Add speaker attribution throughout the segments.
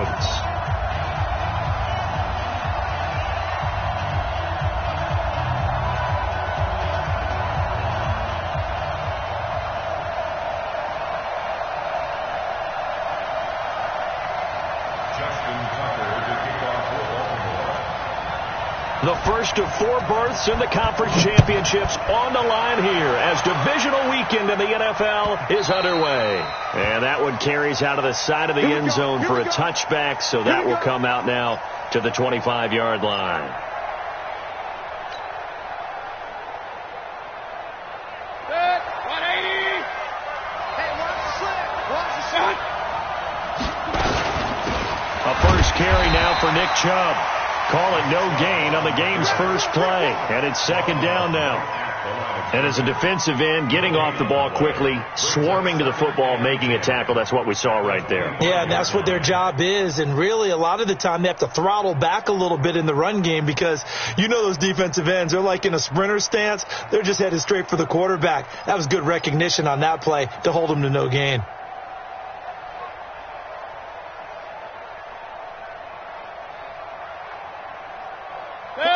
Speaker 1: points. The first of 4 berths in the conference championships on the line here as divisional weekend in the NFL is underway. And that one carries out of the side of the end zone for a touchback, so that will come out now to the 25-yard line. A first carry now for Nick Chubb. Call it no gain on the game's first play. And it's second down now. And as a defensive end, getting off the ball quickly, swarming to the football, making a tackle, that's what we saw right there.
Speaker 2: Yeah, and that's what their job is. And really, a lot of the time, they have to throttle back a little bit in the run game because you know those defensive ends, they're like in a sprinter stance. They're just headed straight for the quarterback. That was good recognition on that play to hold them to no gain.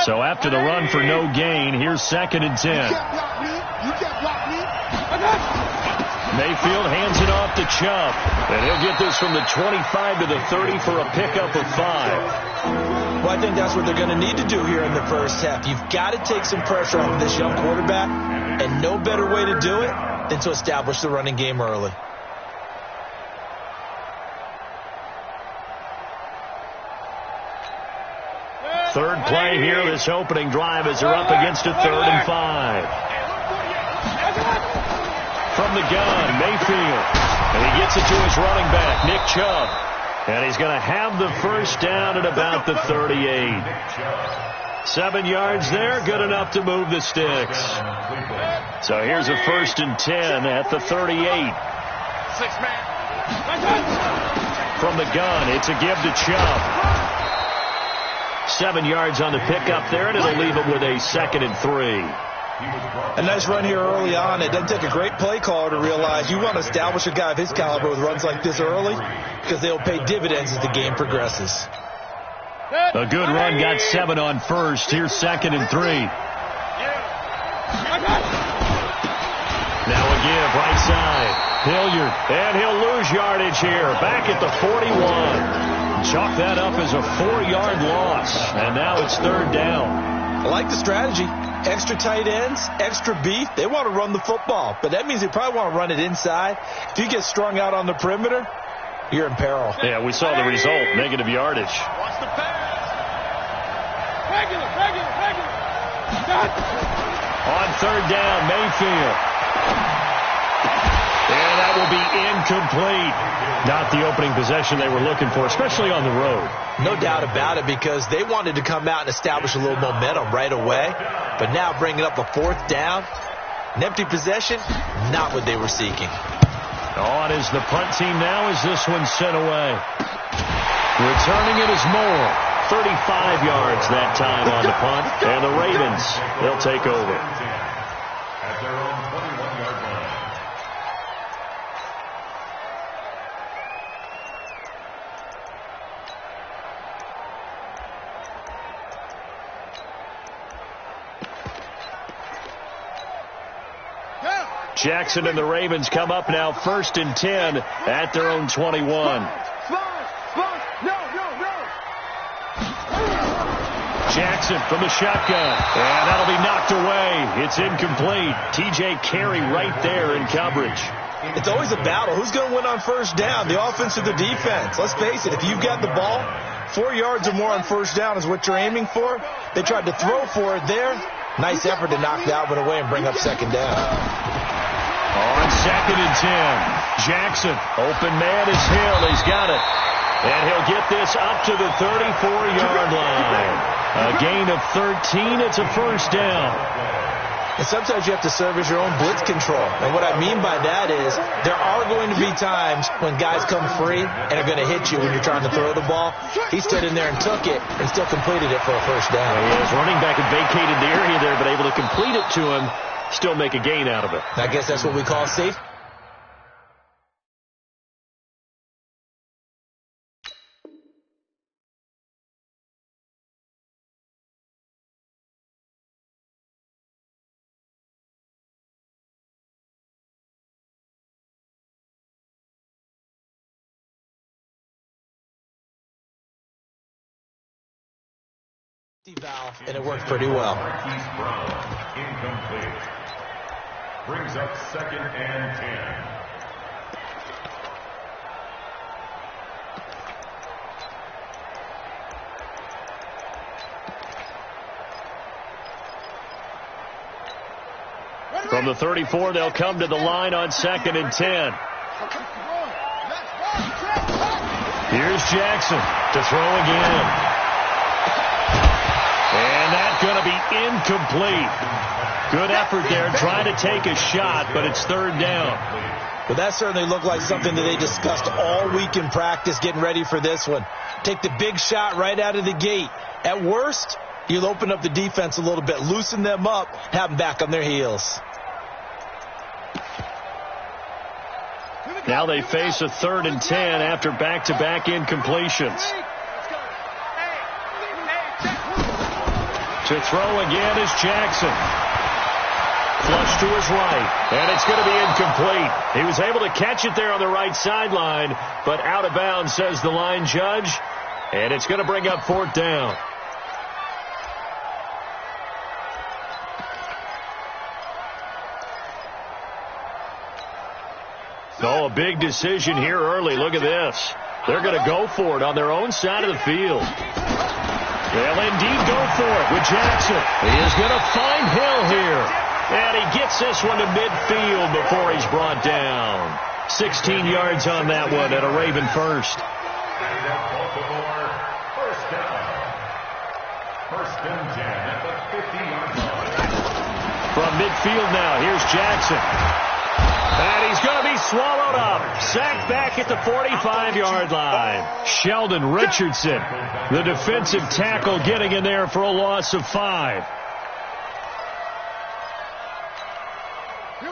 Speaker 1: So after the run for no gain, here's second and 10. Mayfield hands it off to Chubb. And he'll get this from the 25 to the 30 for a pickup of 5.
Speaker 2: Well, I think that's what they're going to need to do here in the first half. You've got to take some pressure off this young quarterback, and no better way to do it than to establish the running game early.
Speaker 1: Third play here, this opening drive as they're up against a 3rd and 5. From the gun, Mayfield. And he gets it to his running back, Nick Chubb. And he's going to have the first down at about the 38. 7 yards there, good enough to move the sticks. So here's a 1st and 10 at the 38. From the gun, it's a give to Chubb. 7 yards on the pickup there, and it'll leave him with a 2nd and 3.
Speaker 2: A nice run here early on. It doesn't take a great play caller to realize you want to establish a guy of his caliber with runs like this early because they'll pay dividends as the game progresses.
Speaker 1: A good run, got 7 on first. Here's 2nd and 3. Now a give, right side. Hilliard, and he'll lose yardage here. Back at the 41. Chalk that up as a 4-yard loss, and now it's 3rd down.
Speaker 2: I like the strategy. Extra tight ends, extra beef. They want to run the football, but that means they probably want to run it inside. If you get strung out on the perimeter, you're in peril.
Speaker 1: Yeah, we saw the result, negative yardage.
Speaker 3: Watch the pass. Regular.
Speaker 1: On 3rd down, Mayfield. And that will be incomplete. Not the opening possession they were looking for, especially on the road.
Speaker 2: No doubt about it, because they wanted to come out and establish a little momentum right away. But now bringing up a 4th down, an empty possession, not what they were seeking.
Speaker 1: On is the punt team now as this one's sent away. Returning it is Moore. 35 yards that time on the punt. And the Ravens, they'll take over.
Speaker 4: At their own 21-yard line.
Speaker 1: Jackson and the Ravens come up now 1st and 10 at their own 21. Jackson from the shotgun, and that'll be knocked away. It's incomplete. T.J. Carey right there in coverage.
Speaker 2: It's always a battle. Who's going to win on 1st down, the offense or the defense? Let's face it, if you've got the ball, 4 yards or more on 1st down is what you're aiming for. They tried to throw for it there. Nice effort to knock that one away and bring up 2nd down.
Speaker 1: On 2nd and 10, Jackson, open man is Hill. He's got it. And he'll get this up to the 34-yard line. A gain of 13. It's a 1st down.
Speaker 2: And sometimes you have to serve as your own blitz control. And what I mean by that is there are going to be times when guys come free and are going to hit you when you're trying to throw the ball. He stood in there and took it and still completed it for a 1st down.
Speaker 1: He was running back and vacated the area there, but able to complete it to him. Still make a gain out of it.
Speaker 2: I guess that's what we call safe. valve, and it worked pretty well.
Speaker 4: Marquise Brown, incomplete. Brings up 2nd and 10.
Speaker 1: From the 34, they'll come to the line on 2nd and 10. Here's Jackson to throw again. And that's going to be incomplete. Good effort there trying to take a shot, but it's 3rd down.
Speaker 2: Well, that certainly looked like something that they discussed all week in practice getting ready for this one. Take the big shot right out of the gate. At worst, you'll open up the defense a little bit, loosen them up, have them back on their heels.
Speaker 1: Now they face a 3rd and 10 after back-to-back incompletions. To throw again is Jackson. Flush to his right, and it's going to be incomplete. He was able to catch it there on the right sideline, but out of bounds, says the line judge, and it's going to bring up 4th down. Oh, a big decision here early. Look at this. They're going to go for it on their own side of the field. They'll indeed go for it with Jackson. He is going to find Hill here. And he gets this one to midfield before he's brought down. 16 yards on that one and a Raven first.
Speaker 4: First down. 1st and 10 at the 50-yard line.
Speaker 1: From midfield now, here's Jackson. And he's going to be swallowed up. Sacked back at the 45-yard line. Sheldon Richardson, the defensive tackle, getting in there for a loss of 5.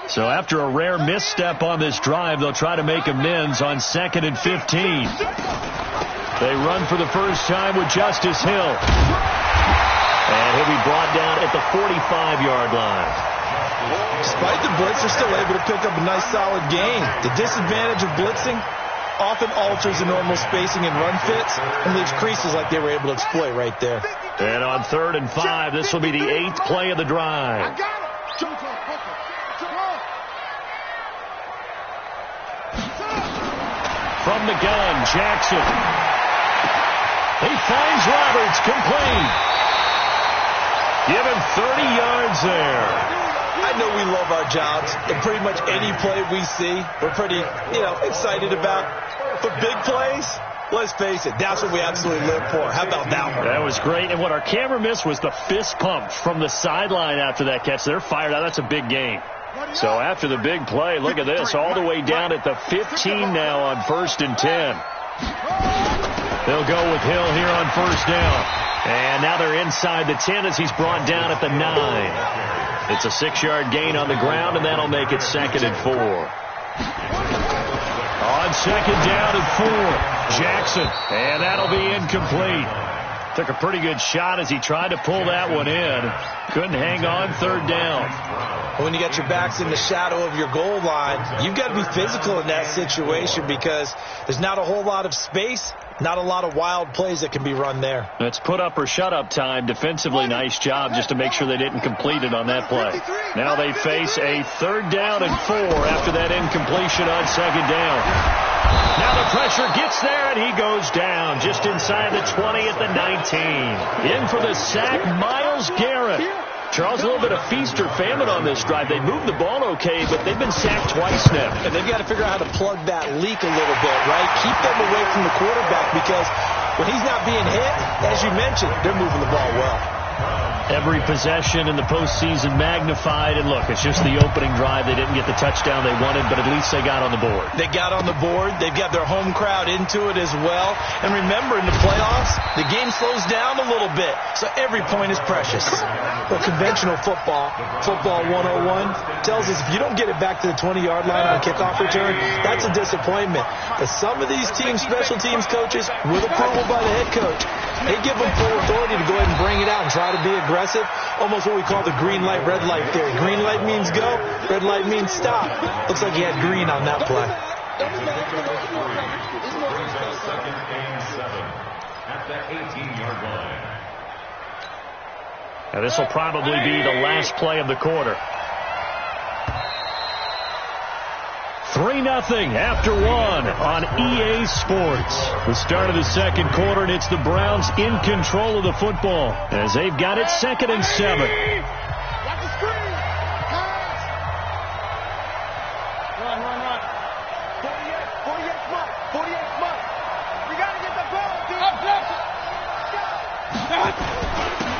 Speaker 1: So after a rare misstep on this drive, they'll try to make amends on 2nd and 15. They run for the first time with Justice Hill. And he'll be brought down at the 45-yard line.
Speaker 2: Despite the blitz, they're still able to pick up a nice solid gain. The disadvantage of blitzing often alters the normal spacing and run fits and leaves creases like they were able to exploit right there.
Speaker 1: And on 3rd and 5, this will be the 8th play of the drive. From the gun, Jackson. He finds Roberts, complete. Give him 30 yards there.
Speaker 2: I know we love our jobs, and pretty much any play we see, we're pretty, excited about. For big plays, let's face it, that's what we absolutely live for. How about that one?
Speaker 1: That was great, and what our camera missed was the fist pump from the sideline after that catch. They're fired out. That's a big game. So after the big play, look at this, all the way down at the 15 now on 1st and 10. They'll go with Hill here on 1st down. And now they're inside the 10 as he's brought down at the 9. It's a 6-yard gain on the ground, and that'll make it 2nd and 4. On 2nd down and 4, Jackson, and that'll be incomplete. Took a pretty good shot as he tried to pull that one in. Couldn't hang on 3rd down.
Speaker 2: When you got your backs in the shadow of your goal line, you've got to be physical in that situation because there's not a whole lot of space, not a lot of wild plays that can be run there.
Speaker 1: It's put up or shut up time. Defensively, nice job just to make sure they didn't complete it on that play. Now they face a 3rd down and 4 after that incompletion on 2nd down. Now the pressure gets there, and he goes down just inside the 20 at the 19. In for the sack, Myles Garrett. Charles, a little bit of feast or famine on this drive. They moved the ball okay, but they've been sacked twice now.
Speaker 2: And they've got to figure out how to plug that leak a little bit, right? Keep them away from the quarterback because when he's not being hit, as you mentioned, they're moving the ball well.
Speaker 1: Every possession in the postseason magnified. And look, it's just the opening drive. They didn't get the touchdown they wanted, but at least they got on the board.
Speaker 2: They got on the board. They've got their home crowd into it as well. And remember, in the playoffs, the game slows down a little bit, so every point is precious. Well, conventional football 101, tells us if you don't get it back to the 20-yard line on kickoff return, that's a disappointment. But some of these teams, special teams coaches, with approval by the head coach, they give them full authority to go ahead and bring it out and try to be aggressive, almost what we call the green light, red light theory. Green light means go, red light means stop. Looks like he had green on that play.
Speaker 4: Brings up 2nd and 7 at the 18-yard line.
Speaker 1: And this will probably be the last play of the quarter. 3-0 after 1 on EA Sports. The start of the second quarter, and it's the Browns in control of the football as they've got it 2nd and 7.
Speaker 3: Watch the screen. Run. 48 smart. We got to get the ball, dude.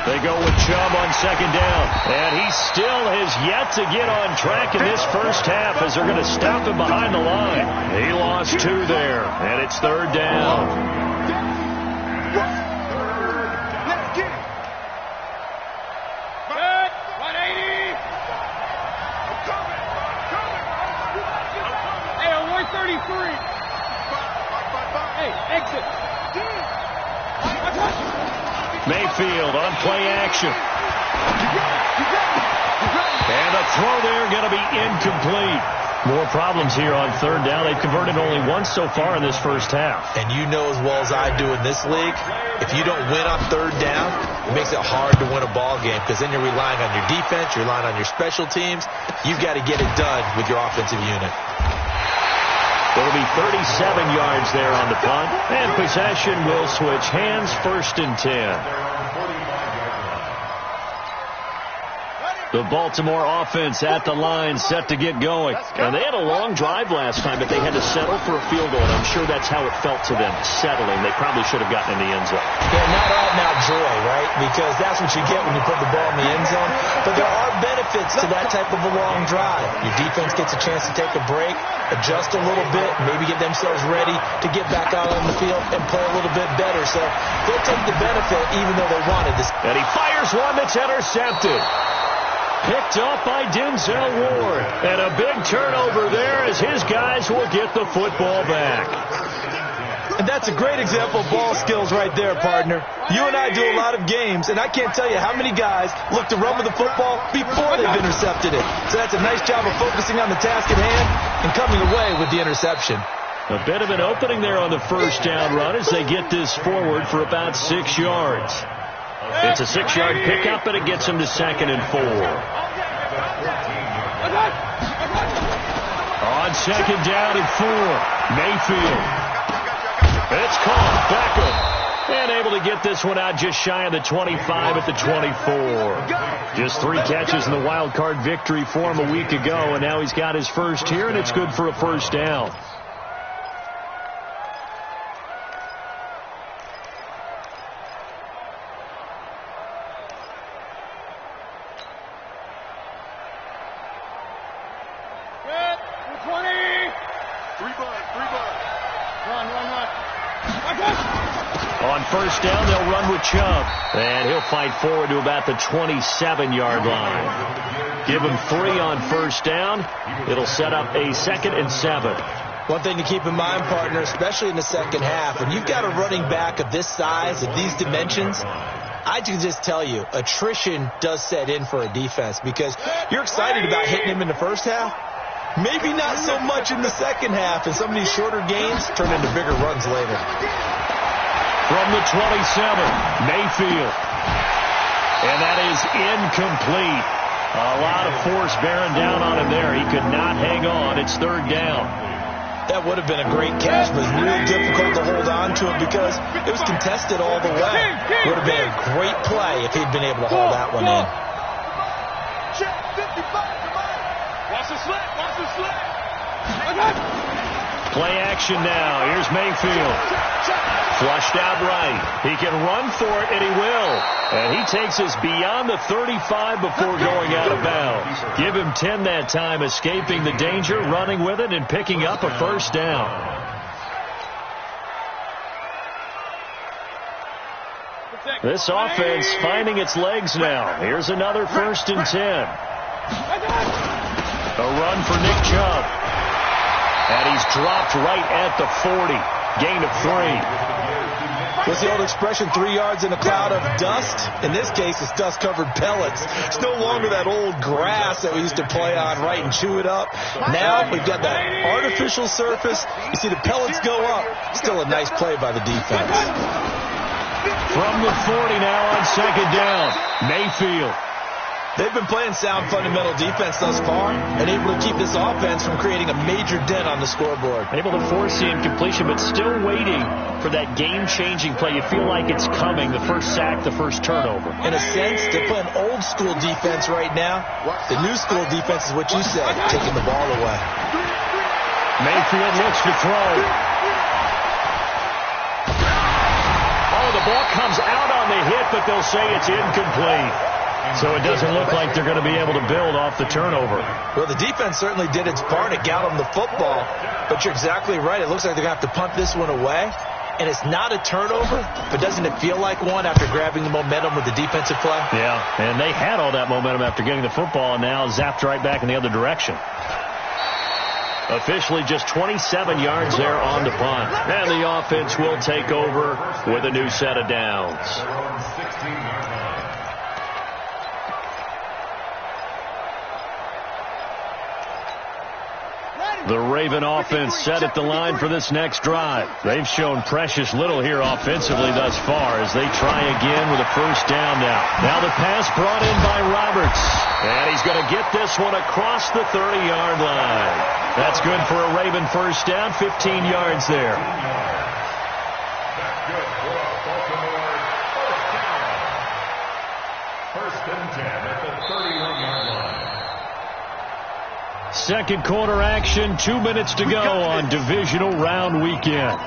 Speaker 1: They go with Chubb on 2nd down, and he still has yet to get on track in this first half as they're going to stop him behind the line. He lost 2 there, and it's 3rd down.
Speaker 3: Let's get it. Back, 180. I'm coming. Hey, on 133. Hey, exit.
Speaker 1: Mayfield on play action. And a throw there going to be incomplete. More problems here on 3rd down. They've converted only once so far in this first half.
Speaker 2: And you know as well as I do in this league, if you don't win on 3rd down, it makes it hard to win a ball game because then you're relying on your defense, you're relying on your special teams. You've got to get it done with your offensive unit.
Speaker 1: It'll be 37 yards there on the punt, and possession will switch hands, 1st and 10. The Baltimore offense at the line, set to get going. And they had a long drive last time, but they had to settle for a field goal, and I'm sure that's how it felt to them, settling. They probably should have gotten in the end zone.
Speaker 2: Yeah, not out-and-out joy, right? Because that's what you get when you put the ball in the end zone. But there are benefits to that type of a long drive. Your defense gets a chance to take a break, adjust a little bit, maybe get themselves ready to get back out on the field and play a little bit better. So they'll take the benefit even though they wanted this.
Speaker 1: And he fires one that's intercepted. Picked off by Denzel Ward. And a big turnover there as his guys will get the football back.
Speaker 2: And that's a great example of ball skills right there, partner. You and I do a lot of games, and I can't tell you how many guys look to run with the football before they've intercepted it. So that's a nice job of focusing on the task at hand and coming away with the interception.
Speaker 1: A bit of an opening there on the 1st down run as they get this forward for about 6 yards. It's a 6-yard pickup, and it gets him to 2nd and 4. On 2nd down and 4, Mayfield. It's caught. Beckham. And able to get this one out just shy of the 25 at the 24. Just 3 catches in the wild card victory for him a week ago, and now he's got his first here, and it's good for a 1st down. On 1st down, they'll run with Chubb. And he'll fight forward to about the 27-yard line. Give him 3 on 1st down. It'll set up a 2nd and 7.
Speaker 2: One thing to keep in mind, partner, especially in the second half, when you've got a running back of this size, of these dimensions, I can just tell you, attrition does set in for a defense because you're excited about hitting him in the first half. Maybe not so much in the second half, and some of these shorter gains turn into bigger runs later.
Speaker 1: From the 27, Mayfield. And that is incomplete. A lot of force bearing down on him there. He could not hang on. It's 3rd down.
Speaker 2: That would have been a great catch, but it was real difficult to hold on to it because it was contested all the way. Would have been a great play if he'd been able to haul that one in.
Speaker 3: Watch the slip.
Speaker 1: Play action now. Here's Mayfield. Flushed out right. He can run for it, and he will. And he takes us beyond the 35 before going out of bounds. Give him 10 that time, escaping the danger, running with it, and picking up a 1st down. This offense finding its legs now. Here's another 1st and 10. A run for Nick Chubb. And he's dropped right at the 40. Gain of 3.
Speaker 2: What's the old expression, 3 yards in a cloud of dust? In this case, it's dust-covered pellets. It's no longer that old grass that we used to play on, right, and chew it up. Now we've got that artificial surface. You see the pellets go up. Still a nice play by the defense.
Speaker 1: From the 40 now on second down. Mayfield.
Speaker 2: They've been playing sound fundamental defense thus far and able to keep this offense from creating a major dent on the scoreboard.
Speaker 1: Able to force the incompletion, but still waiting for that game-changing play. You feel like it's coming, the first sack, the first turnover.
Speaker 2: In a sense, they're playing old-school defense right now. The new-school defense is what you said, taking the ball away.
Speaker 1: Mayfield looks to throw. Oh, the ball comes out on the hit, but they'll say it's incomplete. So it doesn't look like they're going to be able to build off the turnover.
Speaker 2: Well, the defense certainly did its part to get them the football, but you're exactly right. It looks like they're going to have to punt this one away, and it's not a turnover, but doesn't it feel like one after grabbing the momentum with the defensive play?
Speaker 1: Yeah, and they had all that momentum after getting the football, and now zapped right back in the other direction. Officially just 27 yards there on the punt. And the offense will take over with a new set of downs. The Raven offense set at the line for this next drive. They've shown precious little here offensively thus far as they try again with a first down now. Now the pass brought in by Roberts. And he's going to get this one across the 30-yard line. That's good for a Raven first down, 15 yards there.
Speaker 4: That's good for a Baltimore first down. 1st and 10 at the 31-yard line.
Speaker 1: Second quarter action, 2 minutes to go on divisional round weekend.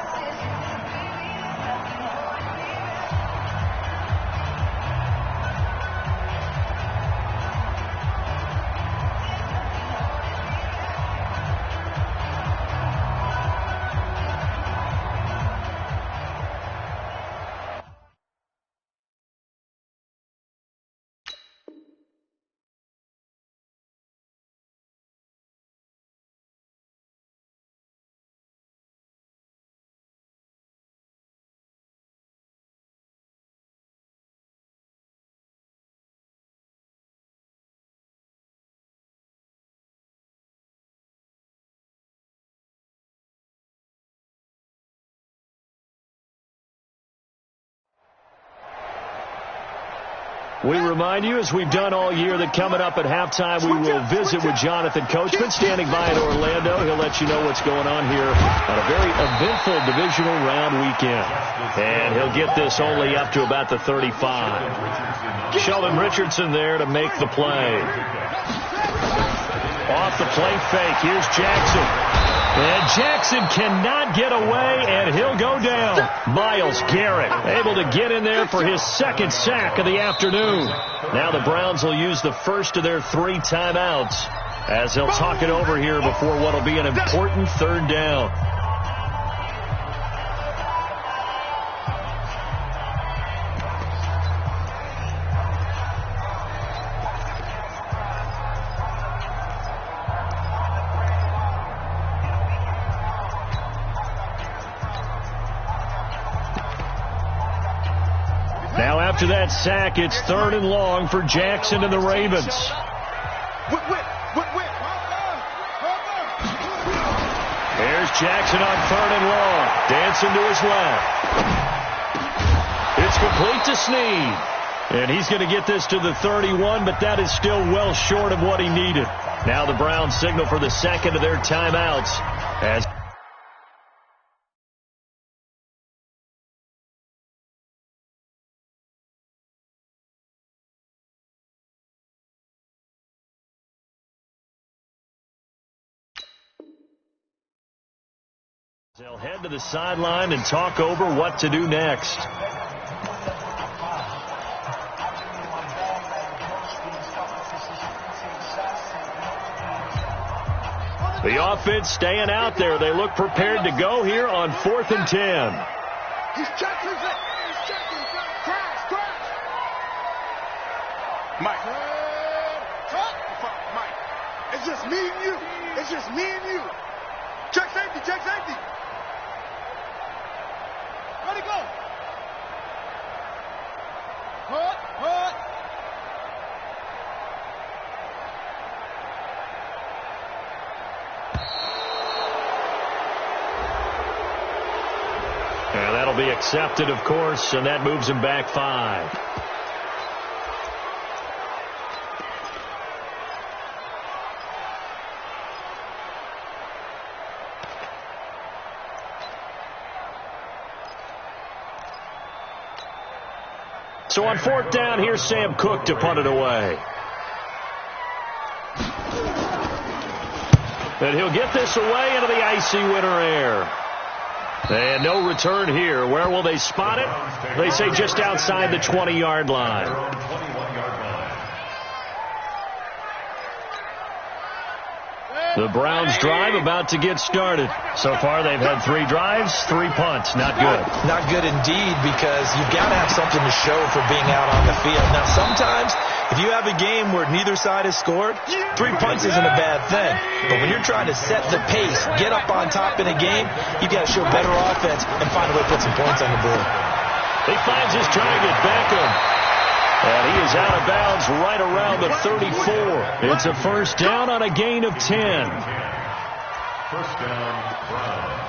Speaker 1: We remind you, as we've done all year, that coming up at halftime, we will visit with Jonathan Coachman, standing by in Orlando. He'll let you know what's going on here on a very eventful divisional round weekend. And he'll get this only up to about the 35. Sheldon Richardson there to make the play. Off the play fake, here's Jackson. And Jackson cannot get away, and he'll go down. Myles Garrett able to get in there for his second sack of the afternoon. Now the Browns will use the first of their 3 timeouts as they'll talk it over here before what will be an important third down. After that sack, it's 3rd and long for Jackson and the Ravens. There's Jackson on 3rd and long. Dancing to his left. It's complete to Snead. And he's going to get this to the 31, but that is still well short of what he needed. Now the Browns signal for the second of their timeouts as they'll head to the sideline and talk over what to do next. The offense staying out there. They look prepared to go here on 4th and 10.
Speaker 3: He's checking it. He's checking. Crash. Mike. Mike. It's just me and you. It's just me and you. Check safety. Let it go. Hut. And that'll
Speaker 1: be accepted, of course, and that moves him back 5. So on 4th down, here's Sam Cook to punt it away. And he'll get this away into the icy winter air. And no return here. Where will they spot it? They say just outside the 20-yard line. The Browns drive about to get started. So far, they've had 3 drives, 3 punts. Not good.
Speaker 2: Not good indeed, because you've got to have something to show for being out on the field. Now, sometimes, if you have a game where neither side has scored, 3 punts isn't a bad thing. But when you're trying to set the pace, get up on top in a game, you've got to show better offense and find a way to put some points on the board.
Speaker 1: He finds his target, Beckham. And he is out of bounds right around the 34. It's a first down on a gain of 10.
Speaker 4: First down, Browns.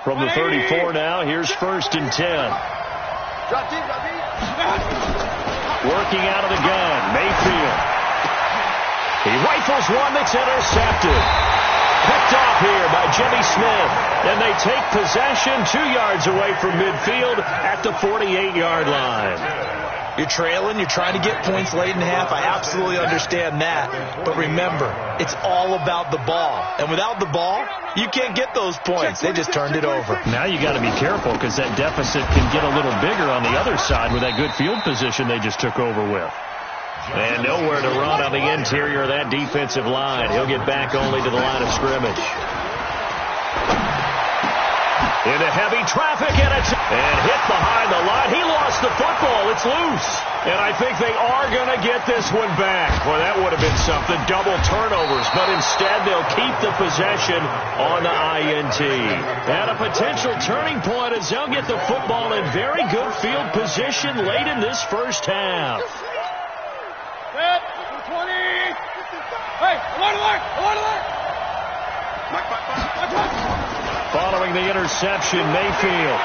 Speaker 1: From the 34 now, here's 1st and 10. Working out of the gun, Mayfield. He rifles one that's intercepted. Picked off here by Jimmy Smith. And they take possession 2 yards away from midfield at the 48-yard line.
Speaker 2: You're trailing. You're trying to get points late in the half. I absolutely understand that. But remember, it's all about the ball. And without the ball, you can't get those points. They just turned it over.
Speaker 1: Now you got to be careful because that deficit can get a little bigger on the other side with that good field position they just took over with. And nowhere to run on the interior of that defensive line. He'll get back only to the line of scrimmage. Into heavy traffic, and hit behind the line. He lost the football. It's loose. And I think they are going to get this one back. Boy, that would have been something. Double turnovers. But instead, they'll keep the possession on the INT. And a potential turning point as they'll get the football in very good field position late in this first half.
Speaker 3: Set. 20. Hey, alert.
Speaker 1: Following the interception, Mayfield.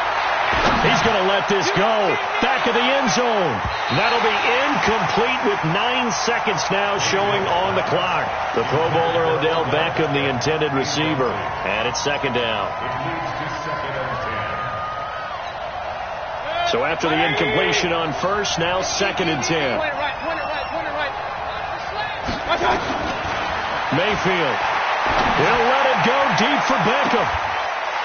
Speaker 1: He's going to let this go. Back of the end zone. That'll be incomplete with 9 seconds now showing on the clock. The Pro Bowler Odell Beckham, the intended receiver. And it's 2nd down. So after the incompletion on 1st, now 2nd and 10. Mayfield. He'll let it go deep for Beckham.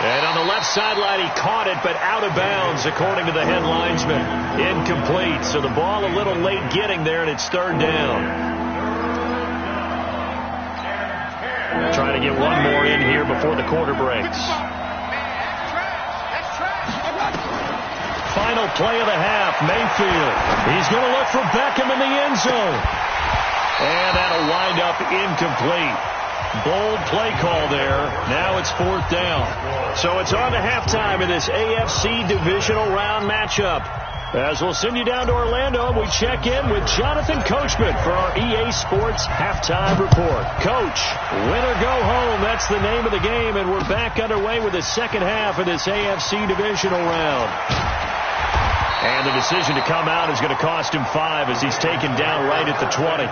Speaker 1: And on the left sideline, he caught it, but out of bounds, according to the head linesman. Incomplete. So the ball a little late getting there, and it's 3rd down. Trying to get one more in here before the quarter breaks. Final play of the half, Mayfield. He's going to look for Beckham in the end zone. And that'll wind up incomplete. Bold play call there. Now it's 4th down. So it's on to halftime in this AFC divisional round matchup. As we'll send you down to Orlando, we check in with Jonathan Coachman for our EA Sports Halftime Report. Coach, win or go home, that's the name of the game, and we're back underway with the second half of this AFC divisional round. And the decision to come out is going to cost him 5 as he's taken down right at the 20.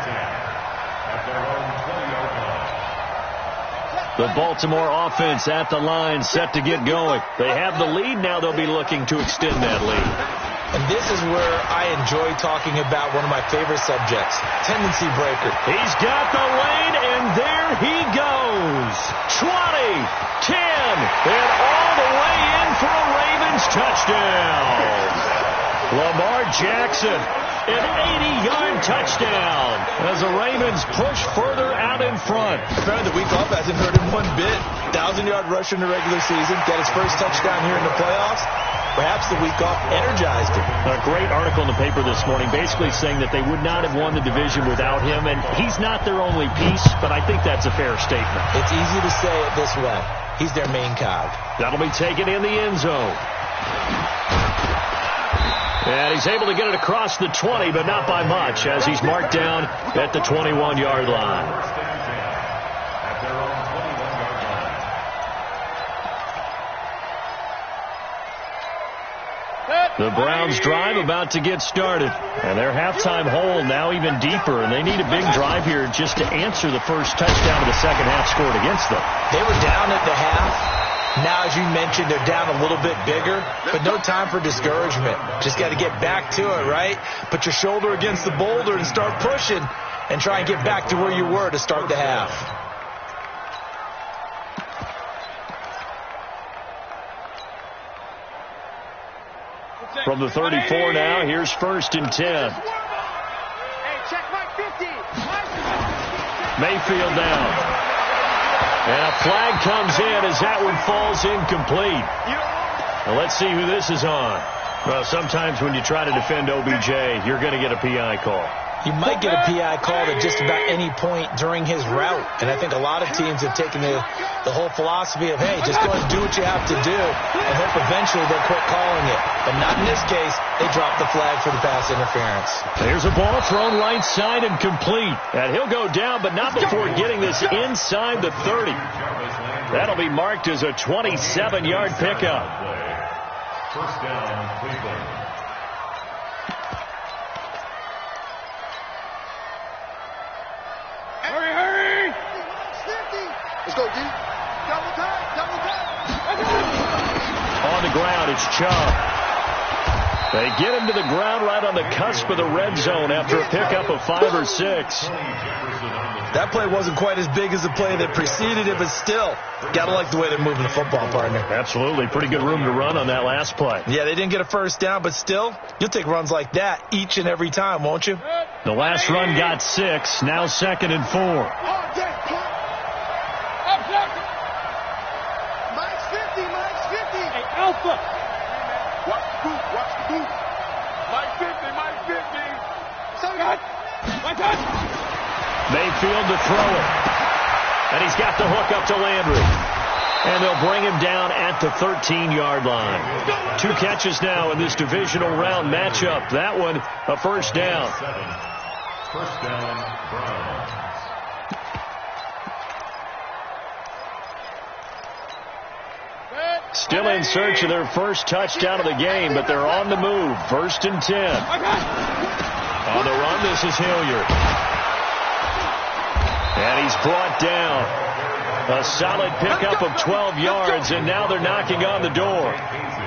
Speaker 1: The Baltimore offense at the line, set to get going. They have the lead. Now they'll be looking to extend that lead.
Speaker 2: And this is where I enjoy talking about one of my favorite subjects, tendency breaker.
Speaker 1: He's got the lane, and there he goes. 20, 10, and all the way in for a Ravens touchdown. Lamar Jackson, an 80-yard touchdown as the Ravens push further out in front.
Speaker 2: The week off hasn't hurt him one bit. 1,000-yard rush in the regular season. Got his first touchdown here in the playoffs. Perhaps the week off energized him.
Speaker 1: A great article in the paper this morning basically saying that they would not have won the division without him, and he's not their only piece, but I think that's a fair statement.
Speaker 2: It's easy to say it this way. He's their main cog.
Speaker 1: That'll be taken in the end zone. And he's able to get it across the 20, but not by much, as he's marked down at the 21-yard line.
Speaker 4: At their own 21-yard line.
Speaker 1: The Browns drive about to get started. And their halftime hole now even deeper. And they need a big drive here just to answer the first touchdown of the second half scored against them.
Speaker 2: They were down at the half. Now, as you mentioned, they're down a little bit bigger, but no time for discouragement. Just got to get back to it, right? Put your shoulder against the boulder and start pushing and try and get back to where you were to start the half.
Speaker 1: From the 34 now, here's 1st and 10. Mayfield down. And a flag comes in as that one falls incomplete. Well, let's see who this is on. Well, sometimes when you try to defend OBJ, you're going to get a PI call.
Speaker 2: You might get a PI call at just about any point during his route. And I think a lot of teams have taken the whole philosophy of, hey, just go and do what you have to do and hope eventually they'll quit calling it. But not in this case. They dropped the flag for the pass interference.
Speaker 1: There's a ball thrown right side and complete. And he'll go down, but not before getting this inside the 30. That'll be marked as a 27-yard pickup.
Speaker 4: First down, Cleveland.
Speaker 3: Hurry! Let's go, D. Double time.
Speaker 1: On the ground, it's Chubb. They get him to the ground right on the cusp of the red zone after a pickup of 5 or 6.
Speaker 2: That play wasn't quite as big as the play that preceded it, but still, gotta like the way they're moving the football, partner.
Speaker 1: Absolutely. Pretty good room to run on that last play.
Speaker 2: Yeah, they didn't get a first down, but still, you'll take runs like that each and every time, won't you?
Speaker 1: The last run got 6. Now 2nd and 4.
Speaker 3: Mike's 50. Hey, Alpha. Watch the boot. Mike 50.
Speaker 1: Mayfield to throw it. And he's got the hook up to Landry. And they'll bring him down at the 13-yard line. 2 catches now in this divisional round matchup. That one, a first down.
Speaker 4: First down, Browns.
Speaker 1: Still in search of their first touchdown of the game, but they're on the move. 1st and 10. On the run, this is Hilliard. And he's brought down. A solid pickup of 12 yards, and now they're knocking on the door.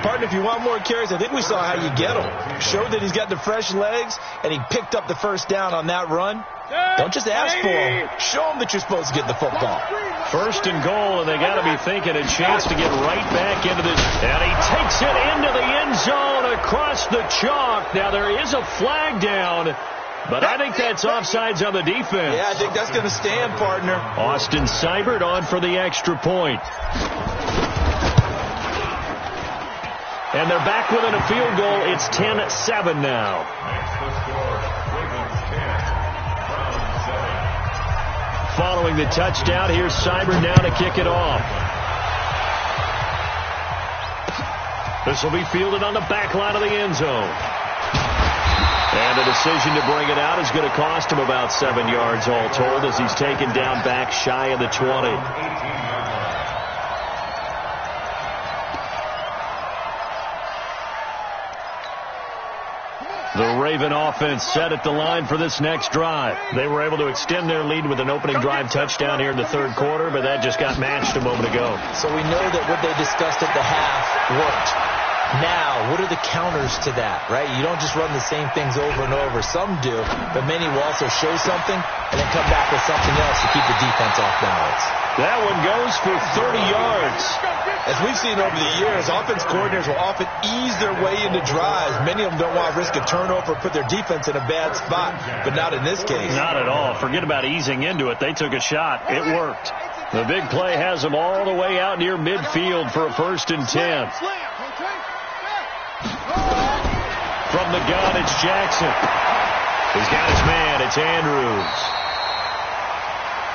Speaker 2: Partner, if you want more carries, I think we saw how you get them. Showed that he's got the fresh legs, and he picked up the first down on that run. Don't just ask for him. Show him that you're supposed to get the football.
Speaker 1: 1st and goal, and they got to be thinking a chance to get right back into this. And he takes it into the end zone across the chalk. Now, there is a flag down, but I think that's offsides on the defense.
Speaker 2: Yeah, I think that's going to stand, partner.
Speaker 1: Austin Seibert on for the extra point. And they're back within a field goal. It's 10-7 now.
Speaker 4: Makes the score. Ravens 10, Browns 7.
Speaker 1: Following the touchdown, here's Seibert now to kick it off. This will be fielded on the back line of the end zone. And the decision to bring it out is going to cost him about 7 yards all told as he's taken down back shy of the 20. The Raven offense set at the line for this next drive. They were able to extend their lead with an opening drive touchdown here in the 3rd quarter, but that just got matched a moment ago.
Speaker 2: So we know that what they discussed at the half worked. Now, what are the counters to that, right? You don't just run the same things over and over. Some do, but many will also show something and then come back with something else to keep the defense off balance.
Speaker 1: That one goes for 30 yards.
Speaker 2: As we've seen over the years, offense coordinators will often ease their way into drives. Many of them don't want to risk a turnover or put their defense in a bad spot, but not in this case.
Speaker 1: Not at all. Forget about easing into it. They took a shot. It worked. The big play has them all the way out near midfield for a 1st and 10. From the gun, it's Jackson. He's got his man. It's Andrews.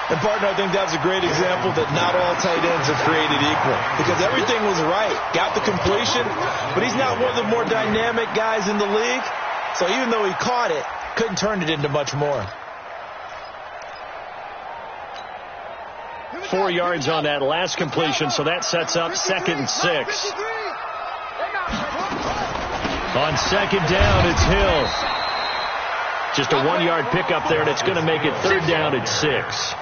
Speaker 2: And, partner, I think that was a great example that not all tight ends are created equal because everything was right. Got the completion, but he's not one of the more dynamic guys in the league. So even though he caught it, couldn't turn it into much more.
Speaker 1: 4 yards on that last completion, so that sets up 2nd and 6. On 2nd down, it's Hill. Just a 1-yard pickup there, and it's going to make it 3rd down at 6.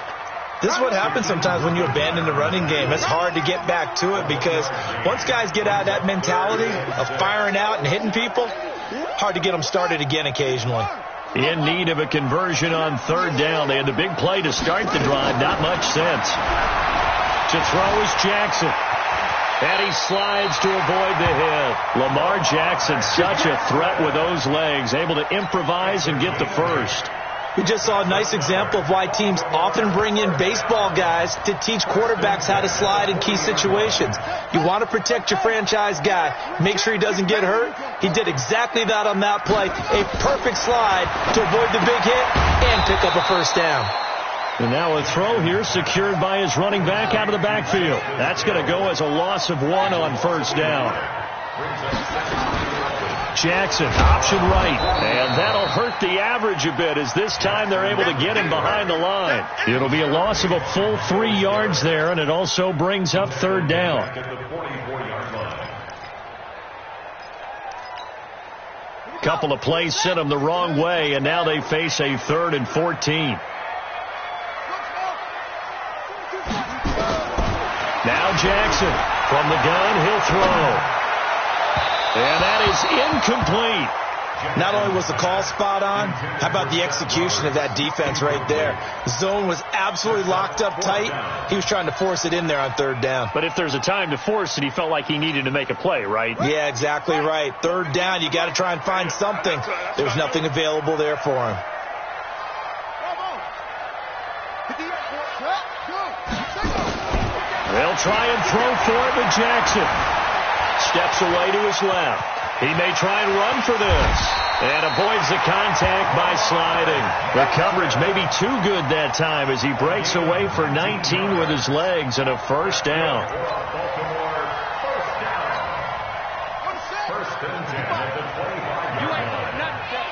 Speaker 2: This is what happens sometimes when you abandon the running game. It's hard to get back to it because once guys get out of that mentality of firing out and hitting people, hard to get them started again occasionally.
Speaker 1: In need of a conversion on 3rd down. They had the big play to start the drive. Not much sense. To throw is Jackson. And he slides to avoid the hit. Lamar Jackson, such a threat with those legs. Able to improvise and get the first.
Speaker 2: We just saw a nice example of why teams often bring in baseball guys to teach quarterbacks how to slide in key situations. You want to protect your franchise guy. Make sure he doesn't get hurt. He did exactly that on that play. A perfect slide to avoid the big hit and pick up a first down.
Speaker 1: And now a throw here secured by his running back out of the backfield. That's going to go as a loss of 1 on 1st down. Jackson, option right, and that'll hurt the average a bit as this time they're able to get him behind the line. It'll be a loss of a full 3 yards there, and it also brings up 3rd down. Couple of plays sent them the wrong way, and now they face a 3rd and 14. Now Jackson from the gun, he'll throw. And that is incomplete.
Speaker 2: Not only was the call spot on, how about the execution of that defense right there? The zone was absolutely locked up tight. He was trying to force it in there on 3rd down.
Speaker 1: But if there's a time to force it, he felt like he needed to make a play, right?
Speaker 2: Yeah, exactly right. 3rd down, you got to try and find something. There's nothing available there for him.
Speaker 1: They'll try and throw for it with Jackson. Steps away to his left. He may try and run for this. And avoids the contact by sliding. The coverage may be too good that time as he breaks away for 19 with his legs and a 1st down.
Speaker 4: First and 10 at the 25.
Speaker 5: You ain't doing nothing today.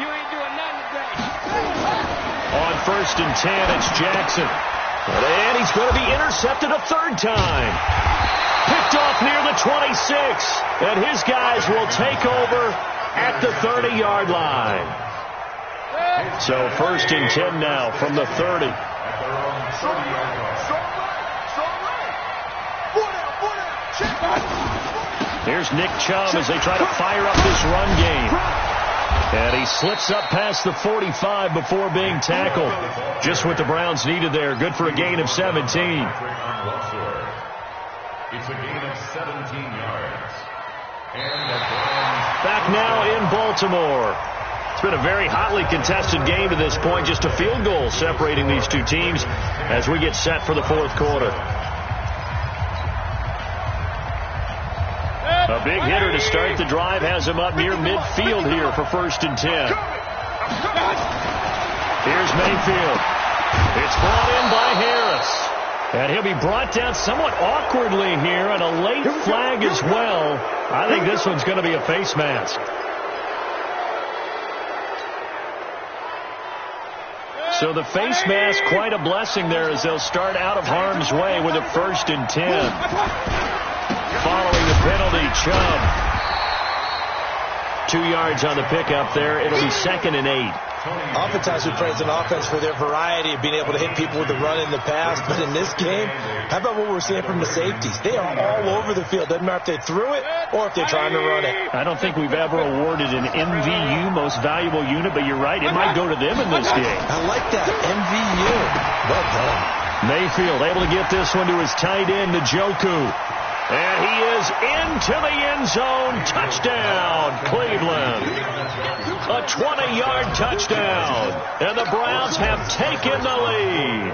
Speaker 5: You ain't doing nothing today.
Speaker 1: On 1st and 10, it's Jackson. And he's going to be intercepted a 3rd time. Picked off near the 26. And his guys will take over at the 30-yard line. So 1st and 10 now from the 30. Here's Nick Chubb as they try to fire up this run game. And he slips up past the 45 before being tackled. Just what the Browns needed there. Good for a gain of 17.
Speaker 4: It's a gain of 17 yards. And the Browns
Speaker 1: back now in Baltimore. It's been a very hotly contested game to this point. Just a field goal separating these two teams as we get set for the 4th quarter. A big hitter to start the drive has him up near midfield here for 1st and 10. Here's Mayfield. It's brought in by Harris. And he'll be brought down somewhat awkwardly here, and a late flag as well. I think this one's going to be a face mask. So the face mask, quite a blessing there as they'll start out of harm's way with a 1st and 10. Following the penalty, Chubb. 2 yards on the pickup there. It'll be 2nd and 8.
Speaker 2: Oftentimes we praise an offense for their variety of being able to hit people with the run in the past. But in this game, how about what we're seeing from the safeties? They are all over the field. Doesn't matter if they threw it or if they're trying to run it.
Speaker 1: I don't think we've ever awarded an MVU, most valuable unit, but you're right. It might go to them in this game.
Speaker 2: I like that. MVU. Well done.
Speaker 1: Mayfield able to get this one to his tight end, Njoku. And he is into the end zone. Touchdown, Cleveland. A 20-yard touchdown. And the Browns have taken the lead.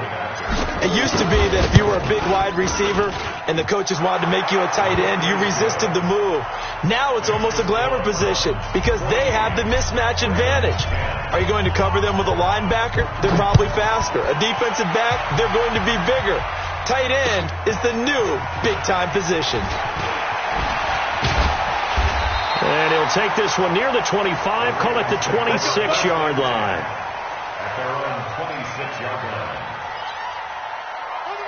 Speaker 2: It used to be that if you were a big wide receiver and the coaches wanted to make you a tight end, you resisted the move. Now it's almost a glamour position because they have the mismatch advantage. Are you going to cover them with a linebacker? They're probably faster. A defensive back? They're going to be bigger. Tight end is the new big-time position.
Speaker 1: And he'll take this one near the 25, call it the 26-yard line.
Speaker 4: At their own 26-yard line.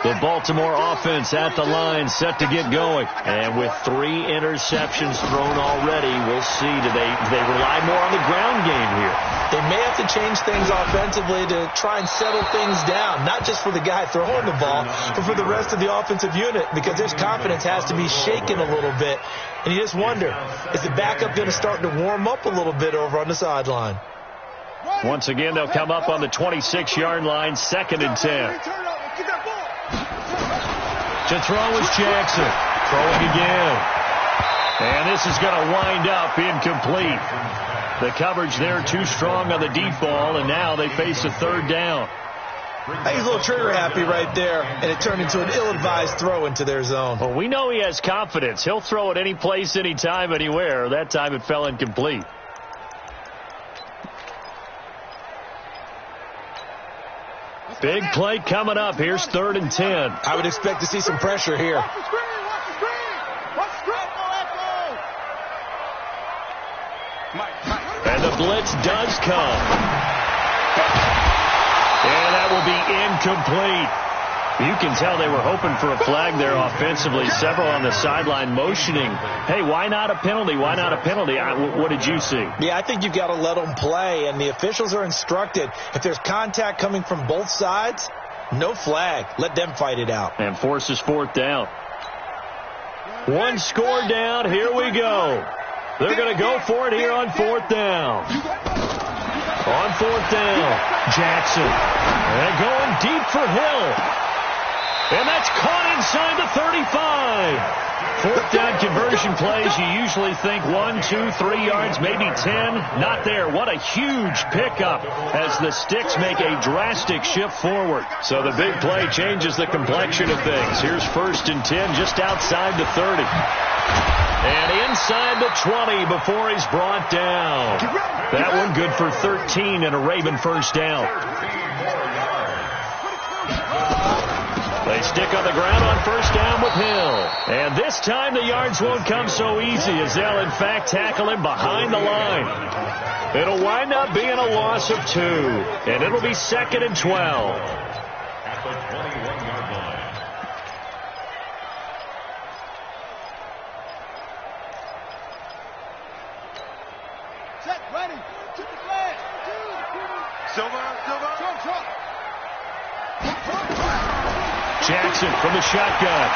Speaker 1: The Baltimore offense at the line, set to get going. And with 3 interceptions thrown already, we'll see. Do they rely more on the ground game here?
Speaker 2: They may have to change things offensively to try and settle things down, not just for the guy throwing the ball, but for the rest of the offensive unit, because their confidence has to be shaken a little bit. And you just wonder, is the backup going to start to warm up a little bit over on the sideline?
Speaker 1: Once again, they'll come up on the 26-yard line, 2nd and 10. To throw is Jackson. Throwing again. And this is going to wind up incomplete. The coverage there too strong on the deep ball, and now they face a 3rd down.
Speaker 2: He's a little trigger happy right there, and it turned into an ill-advised throw into their zone.
Speaker 1: Well, we know he has confidence. He'll throw it any place, anytime, anywhere. That time it fell incomplete. Big play coming up. Here's 3rd and 10.
Speaker 2: I would expect to see some pressure here.
Speaker 3: Watch the screen. Watch the screen.
Speaker 1: And the blitz does come. And that will be incomplete. You can tell they were hoping for a flag there offensively. Several on the sideline motioning. Hey, why not a penalty? Why not a penalty? What did you see?
Speaker 2: Yeah, I think you've got to let them play, and the officials are instructed. If there's contact coming from both sides, no flag. Let them fight it out.
Speaker 1: And forces 4th down. 1 score down. Here we go. They're going to go for it here on 4th down. On 4th down, Jackson. And going deep for Hill. And that's caught inside the 35. 4th down conversion plays, you usually think 1, 2, 3 yards, maybe 10. Not there. What a huge pickup as the Sticks make a drastic shift forward. So the big play changes the complexion of things. Here's 1st and 10 just outside the 30. And inside the 20 before he's brought down. That one good for 13 and a Raven 1st down. They stick on the ground on 1st down with Hill. And this time the yards won't come so easy as they'll in fact tackle him behind the line. It'll wind up being a loss of 2. And it'll be 2nd and 12.
Speaker 4: At the 21-yard line.
Speaker 3: Set, ready. To the flag. Silver.
Speaker 1: Jackson from the shotgun.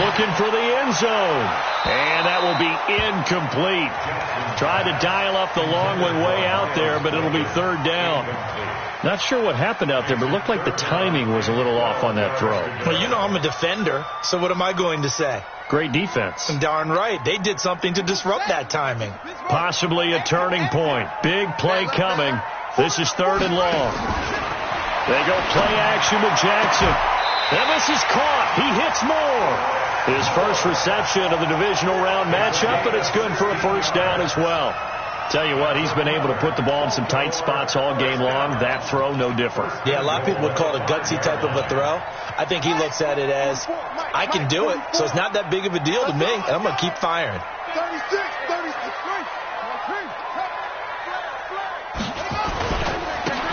Speaker 1: Looking for the end zone. And that will be incomplete. Tried to dial up the long one way out there, but it'll be 3rd down. Not sure what happened out there, but it looked like the timing was a little off on that throw.
Speaker 2: Well, you know I'm a defender, so what am I going to say?
Speaker 1: Great defense.
Speaker 2: Darn right. They did something to disrupt that timing.
Speaker 1: Possibly a turning point. Big play coming. This is 3rd and long. They go play action to Jackson. And this is caught. He hits more. His first reception of the divisional round matchup, but it's good for a 1st down as well. Tell you what, he's been able to put the ball in some tight spots all game long. That throw, no different.
Speaker 2: Yeah, a lot of people would call it a gutsy type of a throw. I think he looks at it as, I can do it, so it's not that big of a deal to me, and I'm going to keep firing.
Speaker 3: 36.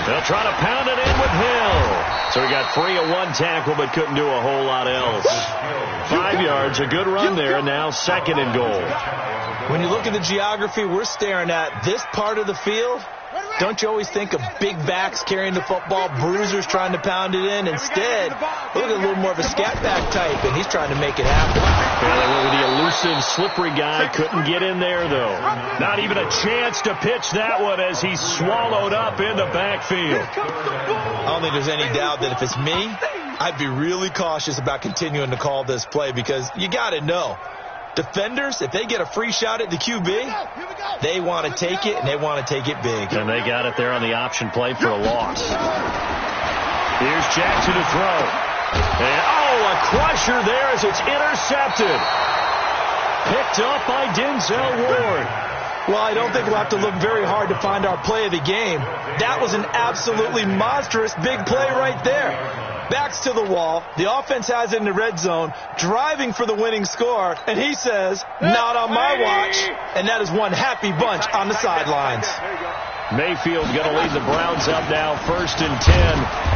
Speaker 1: They'll try to pound it in with Hill. So he got free of 1 tackle, but couldn't do a whole lot else. 5 yards, a good run there. Now 2nd and goal.
Speaker 2: When you look at the geography we're staring at, this part of the field, don't you always think of big backs carrying the football, bruisers trying to pound it in? Instead, look at a little more of a scat back type, and he's trying to make it happen.
Speaker 1: Yeah, they went with the elusive, slippery guy. Couldn't get in there, though. Not even a chance to pitch that one as he's swallowed up in the backfield.
Speaker 2: I don't think there's any doubt that if it's me, I'd be really cautious about continuing to call this play because you got to know, defenders, if they get a free shot at the QB, they want to take it, and they want to take it big.
Speaker 1: And they got it there on the option play for a loss. Here's Jackson to throw. And, a crusher there as it's intercepted. Picked up by Denzel Ward.
Speaker 2: Well, I don't think we'll have to look very hard to find our play of the game. That was an absolutely monstrous big play right there. Backs to the wall. The offense has it in the red zone, driving for the winning score, and he says, not on my watch. And that is one happy bunch on the sidelines.
Speaker 1: Mayfield going to lead the Browns up now, 1st and 10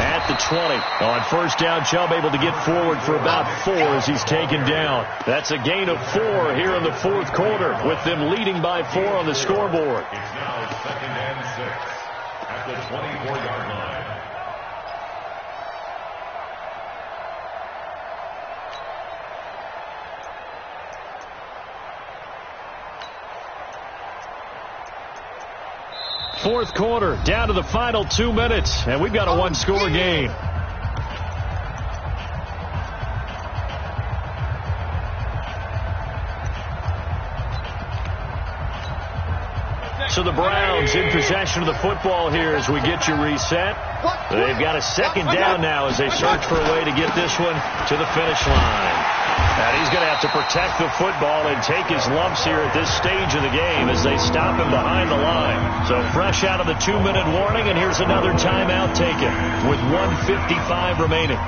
Speaker 1: at the 20. On first down, Chubb able to get forward for about 4 as he's taken down. That's a gain of 4 here in the fourth quarter, with them leading by 4 on the scoreboard.
Speaker 4: It's now 2nd and 6 at the 24-yard line.
Speaker 1: Fourth quarter, down to the final 2 minutes, and we've got a one-score game. So the Browns in possession of the football here as we get you reset. They've got a 2nd down now as they search for a way to get this one to the finish line. And he's going to have to protect the football and take his lumps here at this stage of the game as they stop him behind the line. So fresh out of the 2-minute warning, and here's another timeout taken with 1:55 remaining.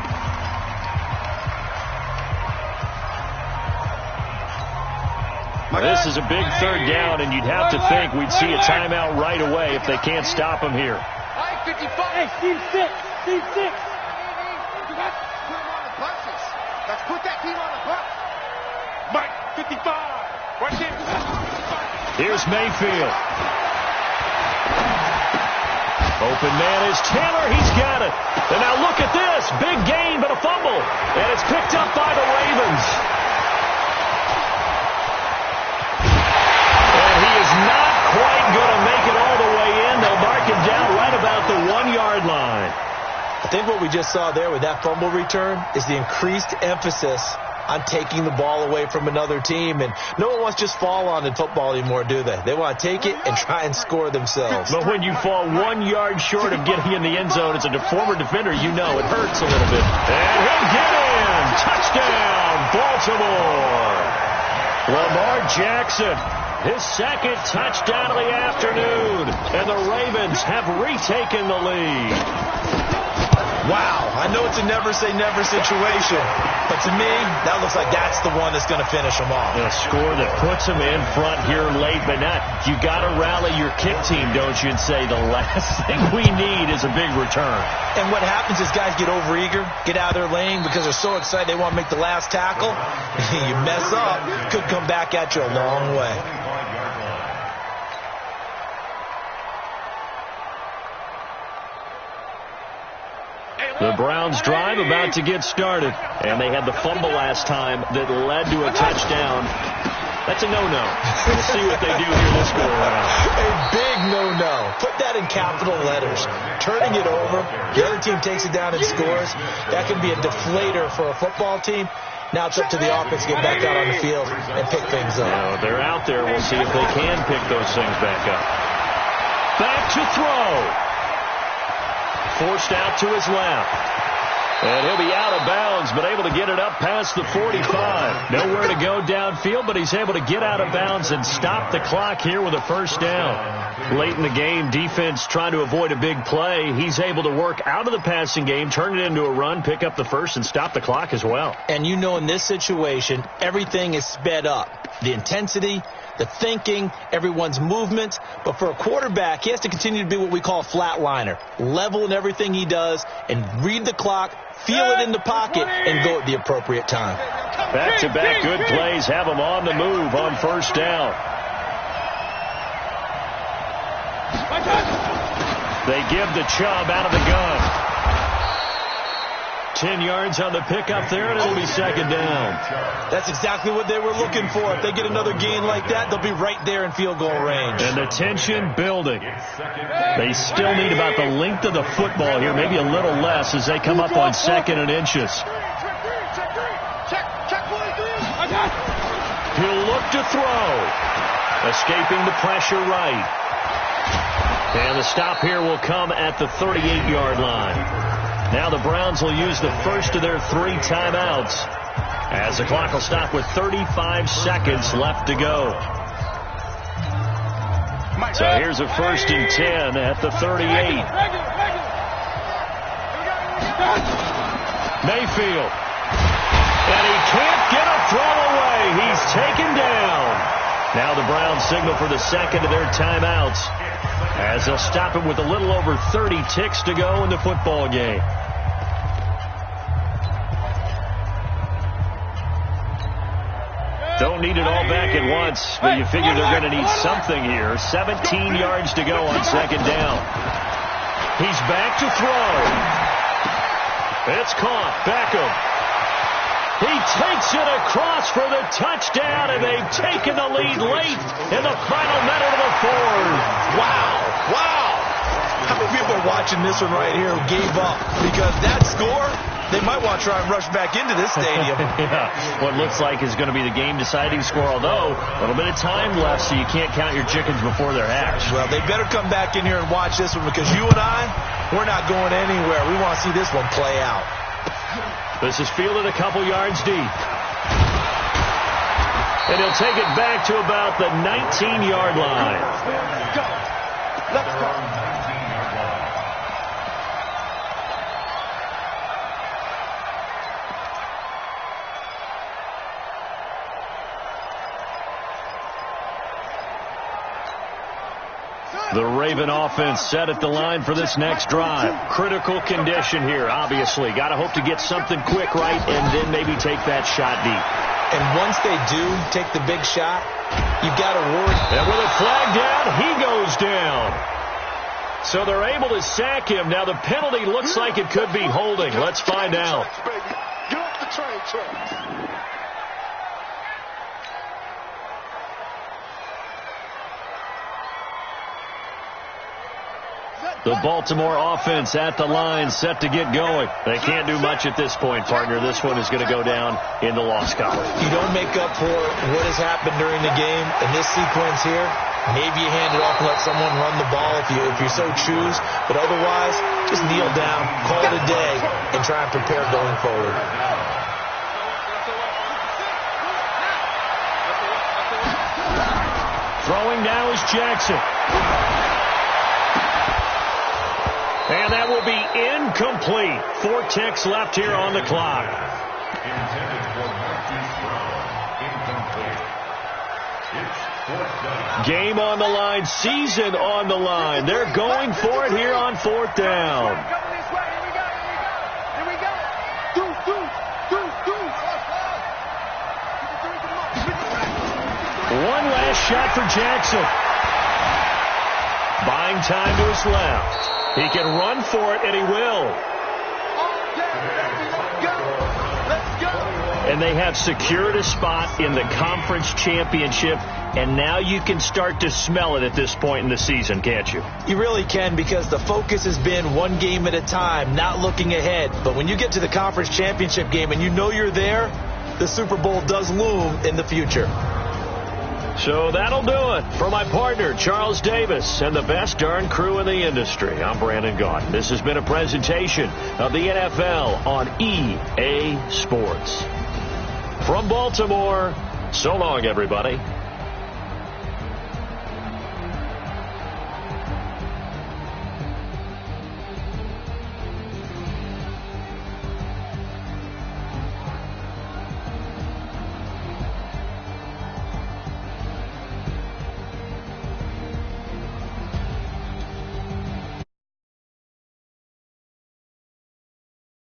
Speaker 1: This is a big 3rd down, and you'd have to think we'd see a timeout right away if they can't stop him here.
Speaker 5: Hey, Steve 6. Steve 6.
Speaker 3: Let's put that team on the bus.
Speaker 5: Mike, 55. Right there.
Speaker 1: Here's Mayfield. Open man is Taylor. He's got it. And now look at this. Big gain, but a fumble. And it's picked up by the Ravens. And he is not quite going to make it all the way in. They'll mark him down right about the 1-yard line.
Speaker 2: I think what we just saw there with that fumble return is the increased emphasis on taking the ball away from another team. And no one wants to just fall on in football anymore, do they? They want to take it and try and score themselves.
Speaker 1: But when you fall 1 yard short of getting in the end zone as a former defender, you know it hurts a little bit. And he'll get in. Touchdown, Baltimore. Lamar Jackson, his 2nd touchdown of the afternoon. And the Ravens have retaken the lead.
Speaker 2: Wow, I know it's a never-say-never situation, but to me, that looks like that's the one that's going to finish them off.
Speaker 1: A score that puts them in front here late, but not. You got to rally your kick team, don't you, and say the last thing we need is a big return.
Speaker 2: And what happens is guys get overeager, get out of their lane because they're so excited they want to make the last tackle. You mess up, could come back at you a long way.
Speaker 1: The Browns drive about to get started, and they had the fumble last time that led to a touchdown. That's a no-no. We'll see what they do here this go around.
Speaker 2: A big no-no. Put that in capital letters. Turning it over, the other team takes it down and scores. That can be a deflator for a football team. Now it's up to the offense to get back out on the field and pick things up.
Speaker 1: Well, they're out there. We'll see if they can pick those things back up. Back to throw. Forced out to his left. And he'll be out of bounds, but able to get it up past the 45. Nowhere to go downfield, but he's able to get out of bounds and stop the clock here with a 1st down. Late in the game, defense trying to avoid a big play. He's able to work out of the passing game, turn it into a run, pick up the 1st, and stop the clock as well.
Speaker 2: And you know in this situation, everything is sped up. The intensity, the thinking, everyone's movement. But for a quarterback, he has to continue to be what we call a flatliner. Level in everything he does and read the clock, feel it in the pocket, and go at the appropriate time.
Speaker 1: Back-to-back good plays have him on the move on 1st down. They give the Chubb out of the gun. 10 yards on the pickup there, and it'll be second down.
Speaker 2: That's exactly what they were looking for. If they get another gain like that, they'll be right there in field goal range.
Speaker 1: And the tension building. They still need about the length of the football here, maybe a little less as they come up on 2nd and inches. He'll look to throw. Escaping the pressure right. And the stop here will come at the 38-yard line. Now the Browns will use the first of their 3 timeouts as the clock will stop with 35 seconds left to go. So here's a 1st and 10 at the 38. Mayfield. And he can't get a throw away. He's taken down. Now the Browns signal for the second of their timeouts as they'll stop it with a little over 30 ticks to go in the football game. Don't need it all back at once, but you figure they're going to need something here. 17 yards to go on 2nd down. He's back to throw. It's caught. Beckham. He takes it across for the touchdown, and they've taken the lead late in the final minute of the 4th.
Speaker 2: Wow. How many people are watching this one right here who gave up? Because that score, they might want to try and rush back into this stadium.
Speaker 1: Yeah, what looks like is going to be the game-deciding score, although a little bit of time left, so you can't count your chickens before they're hatched.
Speaker 2: Well, they better come back in here and watch this one because you and I, we're not going anywhere. We want to see this one play out.
Speaker 1: This is fielded a couple yards deep. And he'll take it back to about the 19-yard line.
Speaker 3: Let's go.
Speaker 1: The Raven offense set at the line for this next drive. Critical condition here, obviously. Got to hope to get something quick right and then maybe take that shot deep.
Speaker 2: And once they do take the big shot, you've got to worry.
Speaker 1: And with a flag down, he goes down. So they're able to sack him. Now the penalty looks like it could be holding. Let's find out.
Speaker 3: Get off the train tracks.
Speaker 1: The Baltimore offense at the line, set to get going. They can't do much at this point, partner. This one is going to go down in the loss column.
Speaker 2: You don't make up for what has happened during the game. In this sequence here, maybe you hand it off and let someone run the ball if you so choose. But otherwise, just kneel down, call it a day, and try and prepare going forward.
Speaker 1: Throwing now is Jackson. And that will be incomplete. 4 ticks left here on the clock.
Speaker 4: Intended for Marquise Brown. Incomplete. It's 4th down.
Speaker 1: Game on the line, season on the line. They're going for it here on 4th down.
Speaker 3: Here we go.
Speaker 1: One last shot for Jackson. Buying time to his left. He can run for it, and he will.
Speaker 3: Let's go.
Speaker 1: And they have secured a spot in the conference championship, and now you can start to smell it at this point in the season, can't you?
Speaker 2: You really can, because the focus has been one game at a time, not looking ahead. But when you get to the conference championship game and you know you're there, the Super Bowl does loom in the future.
Speaker 1: So that'll do it. For my partner, Charles Davis, and the best darn crew in the industry, I'm Brandon Gaudin. This has been a presentation of the NFL on EA Sports. From Baltimore, so long, everybody.